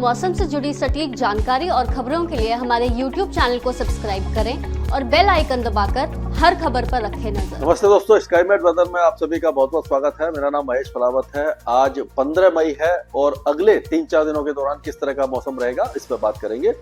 मौसम से जुड़ी सटीक जानकारी और खबरों के लिए हमारे YouTube चैनल को सब्सक्राइब करें और बेल आइकन दबाकर हर खबर पर रखें नजर। नमस्ते दोस्तों, स्काईमेट वेदर में आप सभी का बहुत बहुत स्वागत है। मेरा नाम महेश फलावत है। आज 15 मई है और अगले 3-4 दिनों के दौरान किस तरह का मौसम रहेगा इस पर बात करेंगे।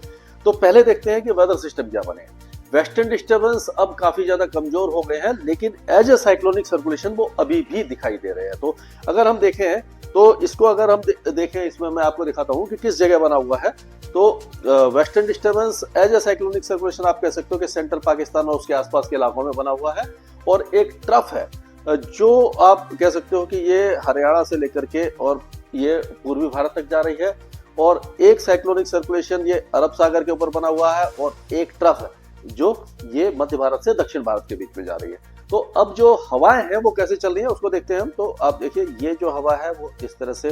तो पहले देखते हैं कि वेदर सिस्टम क्या बने। वेस्टर्न डिस्टर्बेंस अब काफी ज्यादा कमजोर हो गए हैं, लेकिन एज ए साइक्लोनिक सर्कुलेशन वो अभी भी दिखाई दे रहे हैं। तो अगर हम देखें तो इसको अगर हम देखें, इसमें मैं आपको दिखाता हूं कि किस जगह बना हुआ है। तो western disturbance as a cyclonic circulation आप कह सकते हो कि सेंट्रल पाकिस्तान और उसके आसपास के इलाकों में बना हुआ है, और एक ट्रफ है जो आप कह सकते हो कि ये हरियाणा से लेकर के और ये पूर्वी भारत तक जा रही है, और एक साइक्लोनिक सर्कुलेशन ये अरब सागर के ऊपर बना हुआ है, और एक ट्रफ है जो ये मध्य भारत से दक्षिण भारत के बीच में जा रही है। तो अब जो हवाएं हैं वो कैसे चल रही है उसको देखते हैं हम। तो आप देखिए, ये जो हवा है वो इस तरह से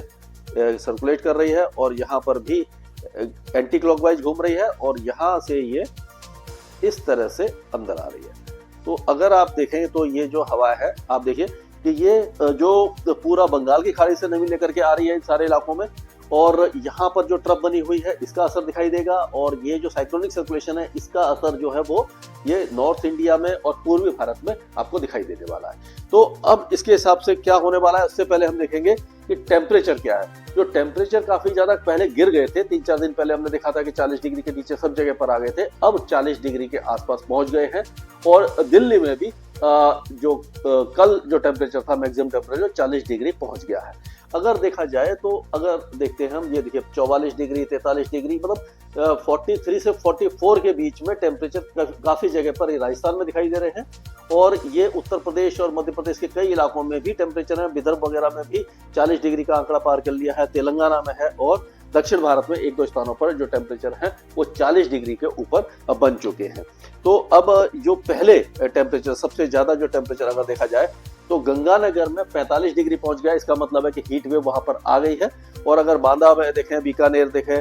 सर्कुलेट कर रही है, और यहाँ पर भी एंटी क्लॉकवाइज घूम रही है, और यहाँ से ये इस तरह से अंदर आ रही है। तो अगर आप देखें तो ये जो हवा है, आप देखिए कि ये जो पूरा बंगाल की खाड़ी से नमी लेकर के आ रही है इन सारे इलाकों में, और यहाँ पर जो ट्रफ बनी हुई है इसका असर दिखाई देगा, और ये जो साइक्लोनिक सर्कुलेशन है इसका असर जो है वो ये नॉर्थ इंडिया में और पूर्वी भारत में आपको दिखाई देने वाला है। तो अब इसके हिसाब से क्या होने वाला है, उससे पहले हम देखेंगे कि टेम्परेचर क्या है। जो टेम्परेचर काफी ज्यादा पहले गिर गए थे, 3-4 दिन पहले हमने देखा था कि 40 डिग्री के नीचे सब जगह पर आ गए थे, अब 40 डिग्री के आसपास पहुंच गए हैं। और दिल्ली में भी कल जो टेम्परेचर था, मैक्सिमम टेम्परेचर 40 डिग्री पहुंच गया है। अगर देखा जाए तो अगर देखते हैं हम, ये देखिए 44 डिग्री 43 डिग्री, मतलब 43 से 44 के बीच में टेम्परेचर काफी जगह पर राजस्थान में दिखाई दे रहे हैं, और ये उत्तर प्रदेश और मध्य प्रदेश के कई इलाकों में भी टेम्परेचर है। विदर्भ वगैरह में भी 40 डिग्री का आंकड़ा पार कर लिया है, तेलंगाना में है, और दक्षिण भारत में 1-2 स्थानों पर जो टेम्परेचर है वो 40 डिग्री के ऊपर बन चुके हैं। तो अब जो पहले टेम्परेचर, सबसे ज्यादा जो टेम्परेचर अगर देखा जाए तो गंगानगर में 45 डिग्री पहुंच गया। इसका मतलब है कि हीट वेव वहां पर आ गई है। और अगर बांदा में देखें, बीकानेर देखें,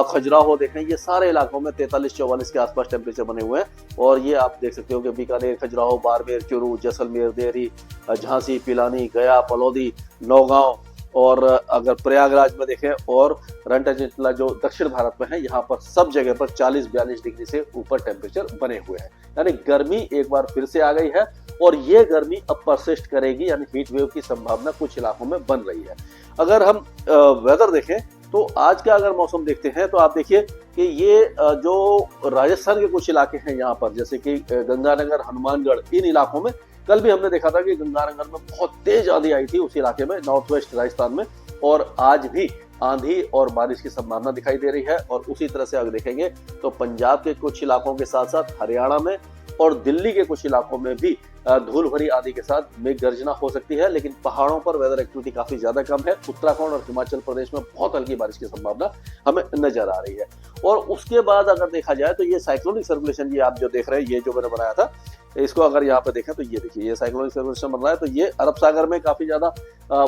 खजुराहो देखें, ये सारे इलाकों में 43-44 के आसपास टेम्परेचर बने हुए हैं। और ये आप देख सकते हो कि बीकानेर, खजुराहो, बाड़मेर, चूरू, जैसलमेर, देहरी, झांसी, पिलानी, गया, पलौदी, नौगांव, और अगर प्रयागराज में देखें और रंटा-चिंतला जो दक्षिण भारत में है, यहाँ पर सब जगह पर 40-42 डिग्री से ऊपर टेम्परेचर बने हुए हैं। यानी गर्मी एक बार फिर से आ गई है, और ये गर्मी अब परसिस्ट करेगी, यानी हीट वेव की संभावना कुछ इलाकों में बन रही है। अगर हम वेदर देखें तो आज का अगर मौसम देखते हैं तो आप देखिए कि ये जो राजस्थान के कुछ इलाके हैं यहाँ पर, जैसे कि गंगानगर, हनुमानगढ़, इन इलाकों में कल भी हमने देखा था कि गंगानगर में बहुत तेज आंधी आई थी उस इलाके में, नॉर्थ वेस्ट राजस्थान में, और आज भी आंधी और बारिश की संभावना दिखाई दे रही है। और उसी तरह से अगर देखेंगे तो पंजाब के कुछ इलाकों के साथ साथ हरियाणा में और दिल्ली के कुछ इलाकों में भी धूल भरी आंधी के साथ मेघ गर्जना हो सकती है, लेकिन पहाड़ों पर वेदर एक्टिविटी काफी ज्यादा कम है। उत्तराखंड और हिमाचल प्रदेश में बहुत हल्की बारिश की संभावना हमें नजर आ रही है। और उसके बाद अगर देखा जाए तो ये साइक्लोनिक सर्कुलेशन, ये आप जो देख रहे हैं, ये जो मैंने बनाया था, इसको अगर यहाँ पे देखें तो ये देखिए, ये साइक्लोनिक सर्कुलेशन बन रहा है। तो ये अरब सागर में काफी ज्यादा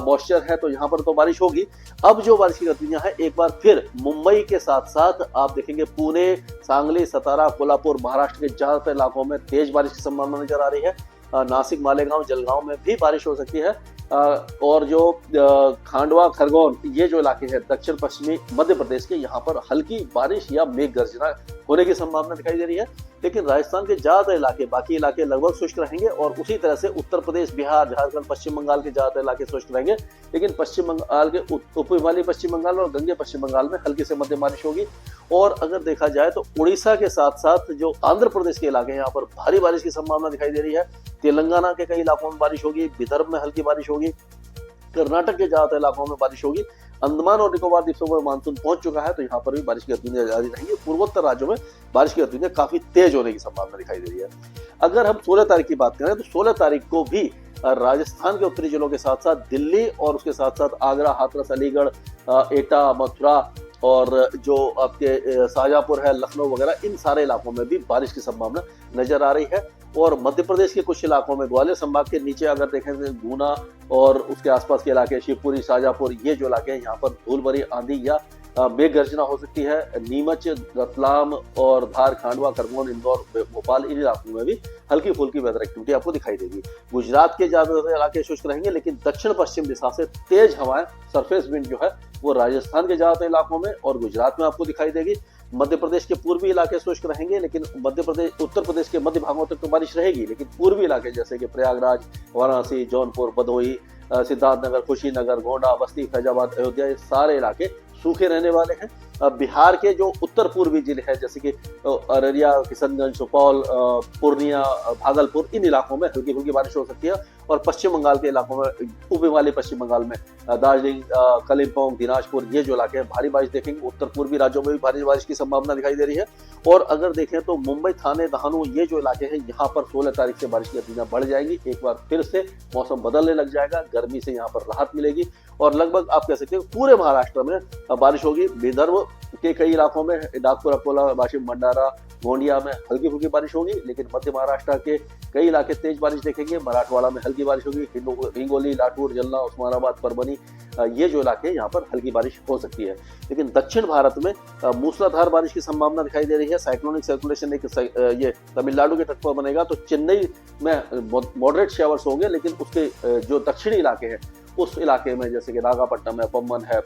मॉइस्चर है, तो यहाँ पर तो बारिश होगी। अब जो बारिश की गतिविधियां हैं, एक बार फिर मुंबई के साथ साथ आप देखेंगे पुणे, सांगली, सतारा, कोल्हापुर, महाराष्ट्र के ज्यादातर इलाकों में तेज बारिश की संभावना नजर आ रही है। नासिक, मालेगांव, जलगांव में भी बारिश हो सकती है। और जो खांडवा, खरगोन, ये जो इलाके हैं दक्षिण पश्चिमी मध्य प्रदेश के, यहाँ पर हल्की बारिश या मेघ गर्जना होने की संभावना दिखाई दे रही है। लेकिन राजस्थान के ज्यादातर इलाके, बाकी इलाके लगभग शुष्क रहेंगे, और उसी तरह से उत्तर प्रदेश, बिहार, झारखंड, पश्चिम बंगाल के ज्यादातर इलाके शुष्क रहेंगे। लेकिन पश्चिम बंगाल के उप हिमालयी पश्चिम बंगाल और गंगे पश्चिम बंगाल में हल्की से मध्यम बारिश होगी। और अगर देखा जाए तो उड़ीसा के साथ साथ जो आंध्र प्रदेश के इलाके हैं, यहाँ पर भारी बारिश की संभावना दिखाई दे रही है। तेलंगाना के कई इलाकों में बारिश होगी, विदर्भ में हल्की बारिश होगी, कर्नाटक के ज्यादातर इलाकों में बारिश होगी। अंडमान और निकोबार द्वीपों में मानसून पहुंच चुका है, तो यहाँ पर भी बारिश की गतिविधियां जारी रहेंगी। पूर्वोत्तर राज्यों में बारिश की गतिविधियां काफी तेज होने की संभावना दिखाई दे रही है। अगर हम 16 तारीख की बात करें तो 16 तारीख को भी राजस्थान के उत्तरी जिलों के साथ साथ दिल्ली और उसके साथ साथ आगरा, हाथरस, अलीगढ़, एटा, मथुरा, और जो आपके शाहजहांपुर है, लखनऊ वगैरह, इन सारे इलाकों में भी बारिश की संभावना नजर आ रही है। और मध्य प्रदेश के कुछ इलाकों में, ग्वालियर संभाग के नीचे अगर देखें तो गुना और उसके आसपास के इलाके, शिवपुरी, शाहजहांपुर, ये जो इलाके हैं, यहाँ पर धूल भरी आंधी या मेघ गर्जना हो सकती है। नीमच, रतलाम और धार, खांडवा, खरगोन, इंदौर, भोपाल, इन इलाकों में भी हल्की फुल्की वेदर एक्टिविटी आपको दिखाई देगी। गुजरात के ज्यादातर इलाके शुष्क रहेंगे, लेकिन दक्षिण पश्चिम दिशा से तेज हवाएं, सरफेस विंड जो है वो राजस्थान के ज्यादातर इलाकों में और गुजरात में आपको दिखाई देगी। मध्य प्रदेश के पूर्वी इलाके शुष्क रहेंगे, लेकिन उत्तर प्रदेश के मध्य भागों तक तो बारिश रहेगी, लेकिन पूर्वी इलाके जैसे कि प्रयागराज, वाराणसी, जौनपुर, भदोही, सिद्धार्थनगर, कुशीनगर, गोंडा, बस्ती, फैजाबाद, अयोध्या, ये सारे इलाके सूखे रहने वाले हैं। बिहार के जो उत्तर पूर्वी जिले हैं जैसे कि अररिया, किशनगंज, सुपौल, पूर्णिया, भागलपुर, इन इलाकों में हल्की फुल्की बारिश हो सकती है। और पश्चिम बंगाल के इलाकों में, उप हिमालय पश्चिम बंगाल में दार्जिलिंग, कालिम्पोंग, दिनाजपुर, ये जो इलाके हैं भारी बारिश देखेंगे। उत्तर पूर्वी राज्यों में भी भारी बारिश की संभावना दिखाई दे रही है। और अगर देखें तो मुंबई, थाने, दहानू, ये जो इलाके हैं यहाँ पर 16 तारीख से बारिश की गतिविधियां बढ़ जाएंगी। एक बार फिर से मौसम बदलने लग जाएगा, गर्मी से यहाँ पर राहत मिलेगी और लगभग आप कह सकते हैं पूरे महाराष्ट्र में बारिश होगी। विदर्भ के कई इलाकों में, नागपुर, अकोला, वाशिम, भंडारा, गोंडिया में हल्की फुल्की बारिश होगी, लेकिन मध्य महाराष्ट्र के कई इलाके तेज बारिश देखेंगे। मराठवाड़ा में हल्की बारिश होगी। हिंगोली, लातूर, जलना, उस्मानाबाद, परभनी, ये जो इलाके हैं यहाँ पर हल्की बारिश हो सकती है। लेकिन दक्षिण भारत में मूसलाधार बारिश की संभावना दिखाई दे रही है। साइक्लोनिक सर्कुलेशन ये तमिलनाडु के तट पर बनेगा, तो चेन्नई में मॉडरेट शावर्स होंगे, लेकिन उसके जो दक्षिणी इलाके हैं उस इलाके में जैसे कि नागापट्टनम है, पम्बन है,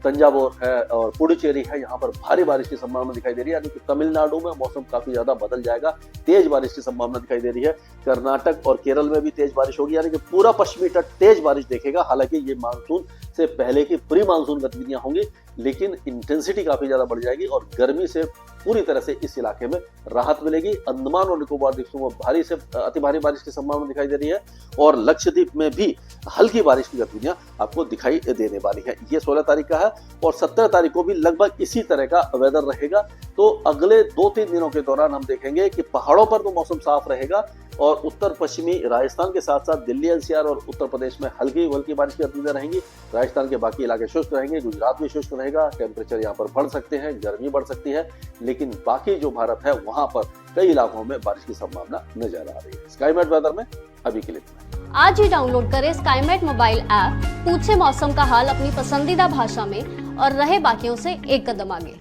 तंजावुर है और पुडुचेरी है, यहाँ पर भारी बारिश की संभावना दिखाई दे रही है। यानी कि तमिलनाडु में मौसम काफी ज्यादा बदल जाएगा, तेज बारिश की संभावना दिखाई दे रही है। कर्नाटक और केरल में भी तेज बारिश होगी, यानी कि पूरा पश्चिमी तट तेज बारिश देखेगा। हालांकि ये मानसून से पहले की प्री मानसून गतिविधियां होंगी, लेकिन इंटेंसिटी काफी ज्यादा बढ़ जाएगी और गर्मी से पूरी तरह से इस इलाके में राहत मिलेगी। अंडमान और निकोबार द्वीपों में भारी से अति भारी बारिश की संभावना दिखाई दे रही है और लक्षद्वीप में भी हल्की बारिश की गतिविधियां आपको दिखाई देने वाली है। ये 16 तारीख का है और 17 तारीख को भी लगभग इसी तरह का वेदर रहेगा। तो अगले 2-3 दिनों के दौरान हम देखेंगे कि पहाड़ों पर तो मौसम साफ रहेगा और उत्तर पश्चिमी राजस्थान के साथ साथ दिल्ली, एनसीआर और उत्तर प्रदेश में हल्की बारिश की गतिविधियां रहेंगी। राजस्थान के बाकी इलाके शुष्क रहेंगे, गुजरात भी शुष्क रहेगा। टेम्परेचर यहाँ पर बढ़ सकते हैं, गर्मी बढ़ सकती है, लेकिन बाकी जो भारत है वहां पर कई इलाकों में बारिश की संभावना नजर आ रही है। स्काईमेट वेदर में अभी के लिए आज ही डाउनलोड करें स्काईमेट मोबाइल ऐप, पूछे मौसम का हाल अपनी पसंदीदा भाषा में और रहे बाकियों से एक कदम आगे।